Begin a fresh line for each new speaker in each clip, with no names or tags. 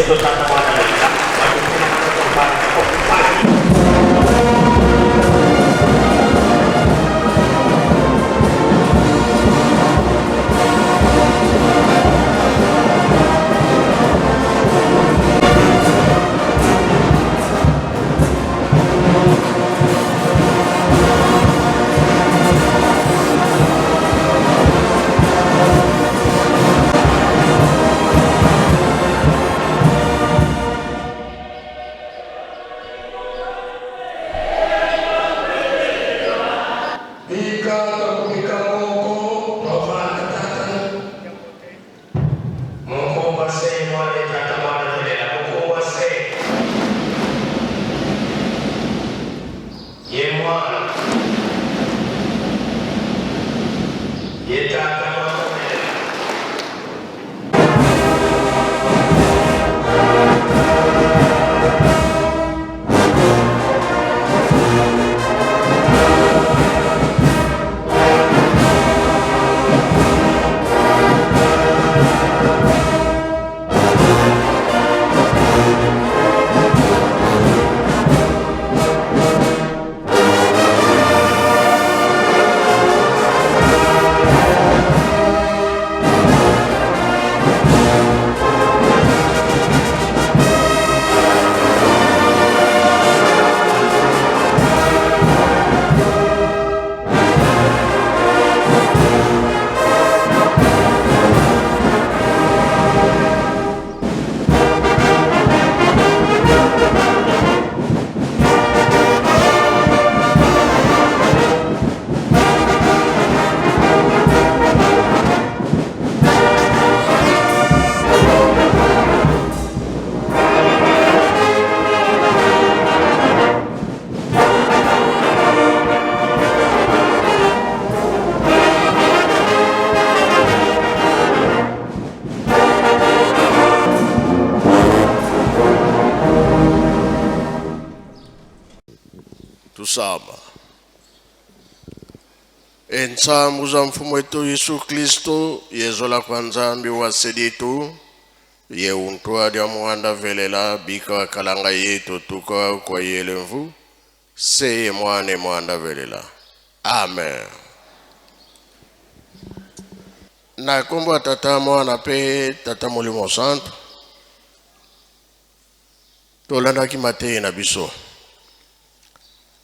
biso tata mwana velela bakufuna kutopana kokupani.
Tusama. Entsambu za mfumo wetu Yesu Kristo yezola kwa nzambi wa seditu ye untwa dia mwanda velela bika wa kalanga yetu tuka kwa yelemvu seye mwane mwanda velela. Amen. Na kombo tata mwana pe tata Molimo Santo tolanda ki mate na biso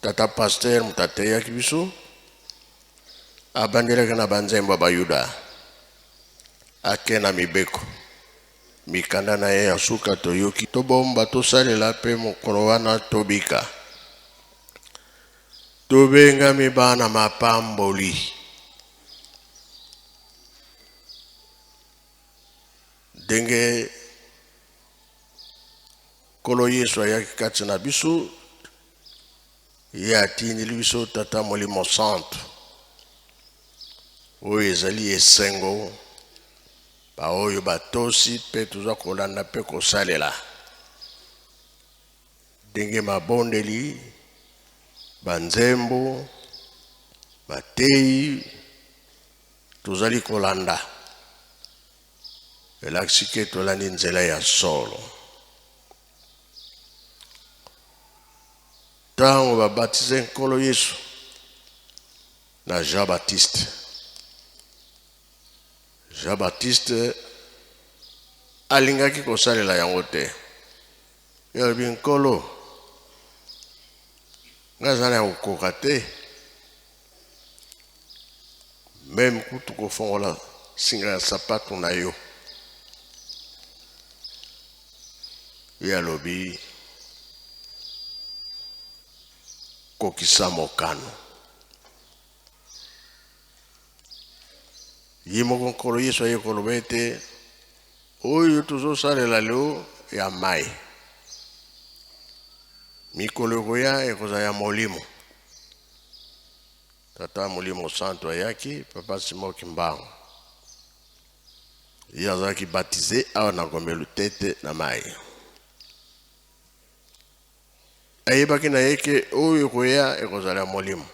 tata pasteur mtate ya kibiso abandele kana banzemba bayuda akena mibeko mikanda na ye asuka toyoki tobomba tosalela pe mokolo wana tobika tobenga mibana mapamboli denge kolo Yesu ayaki kati na biso ye atindili biso tata Molimo Santo oyo ezali esengo baoyo batosi pe tuza kolanda pe kosalela ndenge mabondeli banzembo bateyi tuzali kolanda elakisi ke tolandi nzela ya solo. Ntango babatize nkolo Yesu na Jean Baptiste alingaki kosalela yango te yalobi nkolo ngazana ya kokoka te meme kutu kofongola singa ya sapato na yo yalobi kokisa mokano yimoko nkolo Yesu aye koloba ete oyo tozosalela leo ya mai mikolo ekoya ekozala ya molimo. Tata Molimo Santo ayaki papa Simon Kimbangu ye azalaki baptisé awa na ngomelu tete na mai ayebaki na ye ke oyo ekoya ekozala ya molimo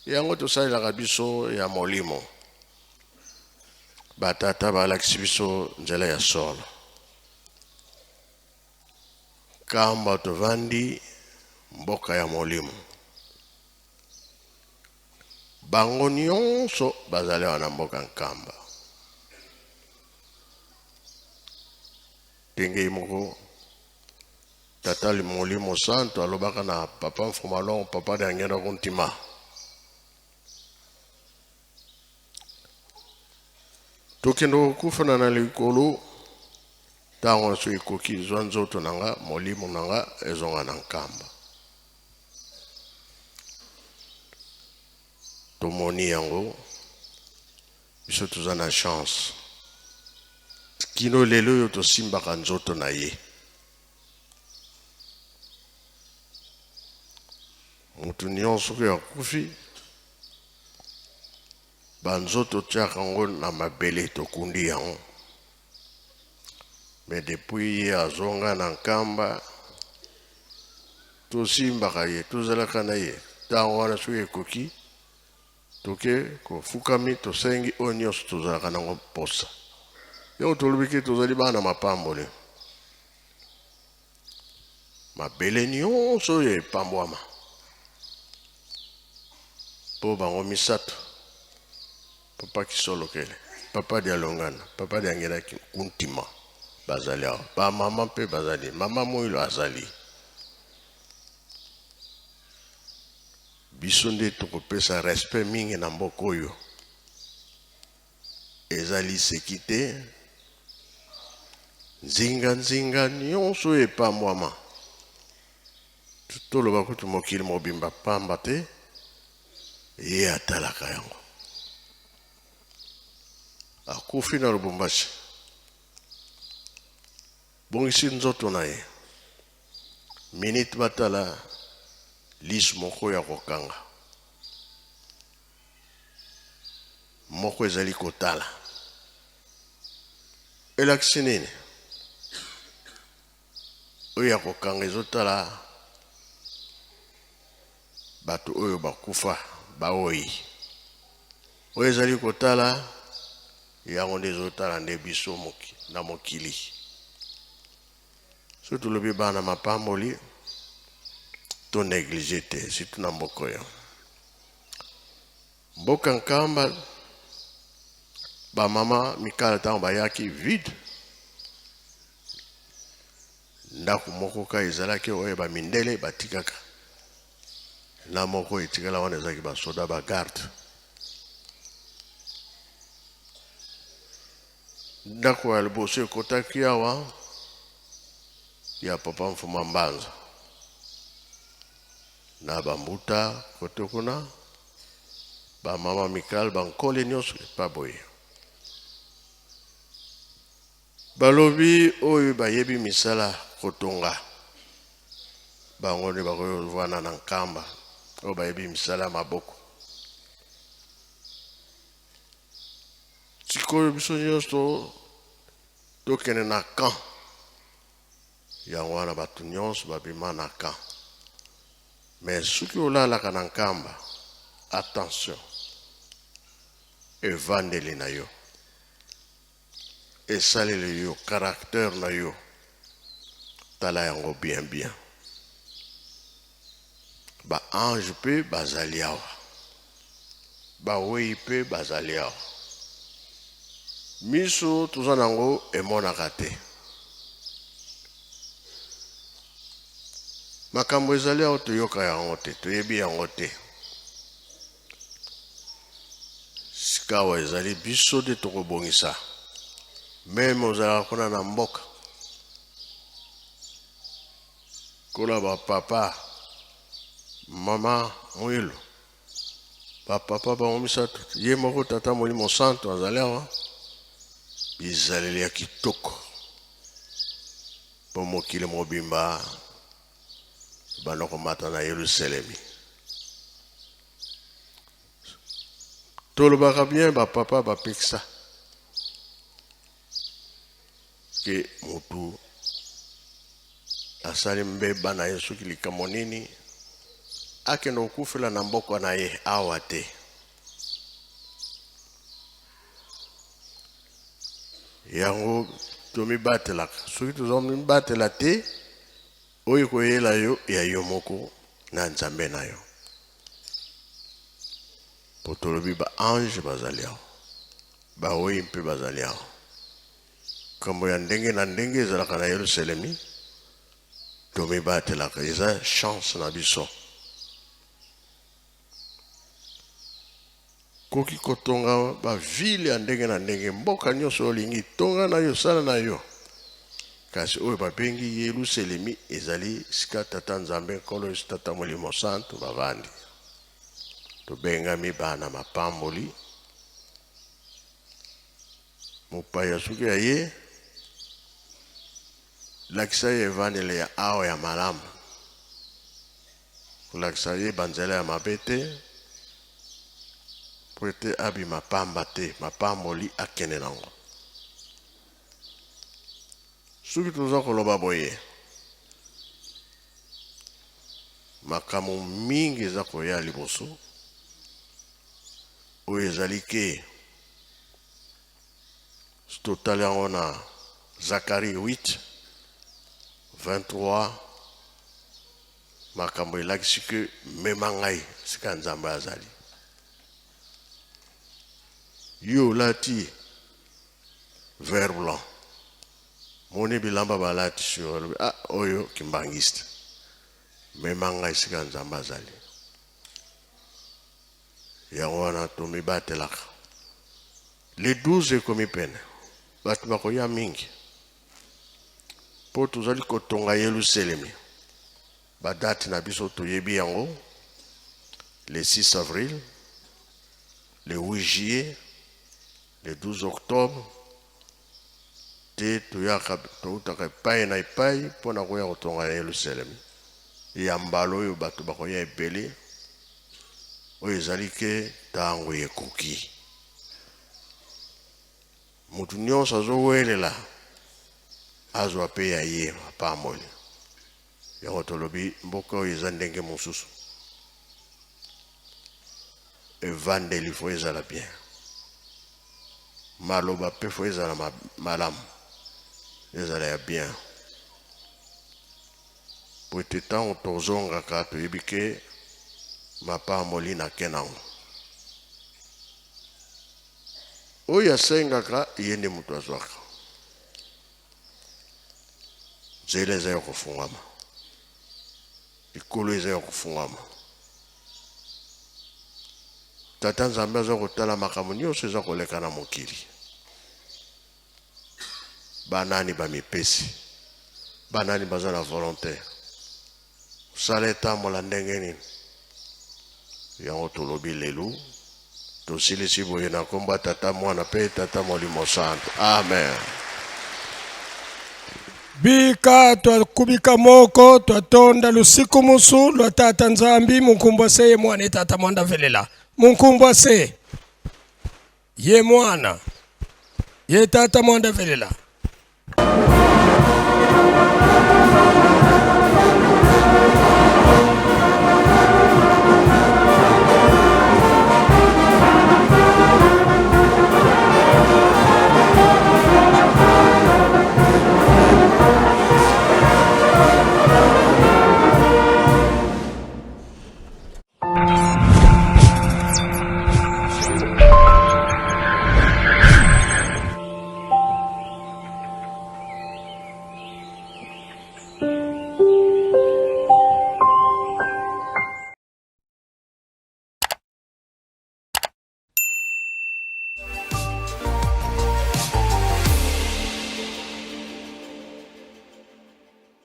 yango tosalelaka biso ya molimo batata balakisi biso nzela ya solo nkamba tovandi mboka ya molimo bango nyonso bazali wana mboka nkamba ndenge moko tata molimo santo alobaka na papa mfumalongo papa de angenda kuntima tokende kokufana na likolo ntango so ekoki zwa nzoto nanga molimo nanga ezonga na nkamba tomoni yango biso toza na chance kino lelo oyo tosimbaka nzoto na ye mutu nyonso oyo akufi banzoto tiaka yango na mabele tokundi yango mais depuis ye azonga na nkamba tosimbaka ye tozalaka na ye ntango wana soki ekoki toke kofukami tosengi oyo nyonso tozalaka nango posa yo tolobiki tozali bana mapamboli mabele nyonso oyo epambwama mpo bango misato papa kisolokele papa dialongana papa diangelaki kuntima bazali awa bamama mpe bazali mama moyilo azali biso nde tokopesa respect mingi na mboka oyo ezali seki te nzinga nyonso oyo epambwama toloba kutu mokili mobimba pamba te ye atalaka yango akufi na Lubumbashi bongisi nzoto na ye minute batala lisu moko ya kokanga moko ezali kotala elakisi nini oyo ya kokanga ezotala bato oyo bakufa baoyi oyo ezali kotala yango nde ezotala nde biso na mokili so tolobi bana mapamboli to néglige te surtout na mboka oyo mboka nkamba bamama mikala ntango bayaki vide ndako moko ka ezalaki oyo bamindele batikaka na moko etikala wana ezalaki basoda bagarde ndako ya liboso ekotaki awa ya papa mfuma mbanza na bambuta kote kuna bamama mikal bankole nyonso epaboye balobi oyo bayebi misala kotonga bango nde bakoyovana na nkamba oyo bayebi misala maboko sikoyo biso nyonso tokende na camp yango wana bato nyonso babima na camp mais soki olalaka na nkamba attention evandeli na yo esaleli yo caractère na yo tala yango bien baange mpe bazali awa bawei mpe bazali awa miso toza nango emonaka te makambo ezali awa toyoka yango te toyebi yango te sikawa ezali biso nde tokobongisa meme ozalaka kuna na mboka kola bapapa mama mwilo bapapa bango misato ye moko tata molimo santo azali awa bizaleli ya kitoko mpo mokili mobimba banda komata na Yerusalemi tolobaka bien bapapa bapekisa ke mutu asali mbeba na ye soki likambo nini akende okufela na mboka na ye awa te yango tomibatelaka soki toza mibatela te oyo koyela yo ya yo moko na nzambe na yo. Po tolobi ba ange bazali awa, baoyi mpe bazali awa. Kambo ya ndenge na ndenge ezalaka na Yerusalemi, tomibatelaka, eza chance na biso. Koki kotonga ba ville ya ndenge na ndenge, mboka nyonso olingi tonga na yo, sala na yo. Kasi oyo babengi Yerusalemi ezali sika tata nzambe nkolo tata molimo santo bavandi. Tobengami bana mapamboli, mopaya soki aye lakisa ye evangele ya awa ya malamu, kolakisa ye banzela ya mabe te, po ete abi mapamba te, mapamboli akende nango. Soki toza koloba boye, makambo mingi eza koya liboso, oyo ezali ke totali yango na Zakari 8:23, makambo elakisi ke mema ngai sika nzambe azali. Yo olati vert blanc, moni bilamba balati sur oyo kimbangiste, mema ngai sika nzambe azali. Yango wana tomibatelaka. Le 12 ekomi pene, batu bakoya mingi, po tozali kotonga Yerusalemi. Badati na biso toyebi yango, le 6 avril, le 8 juillet, le 12 octobre, te toutaka epai na epai pona koya kotonga Yerusalemi. Ya mbalo oyo batu bakoya ebele, oyo ezali ke tango ekoki. Mutu nyonso azowelela azwa pe ya ye mapamboli. Yango tolobi mboka oyo eza ndenge mosusu. Evangeli fo ezala bien, maloba pe fo ezala malamu, ezala ya bien. Po ete tango tozongaka toyebi ke mapamboli na kenango. Oyo asengaka ye nde mutu azwaka. Nzela eza ya kofungama, likolo eza ya kofungama. Tata nzambe aza kotala makambo nyonso eza koleka na mokili. Banani bamipesi, banani baza na volonté, sala etambola ndenge nini. Yango tolobi lelo, tosilisi boye na kombo tata mwana pe tata molimo santo. Amen.
Bika twakubika moko twatonda lusiku musu lwa tata nzambi munkumbwase ye mwana tata mwanda velela. Munkumbwase ye mwana ye tata mwanda velela.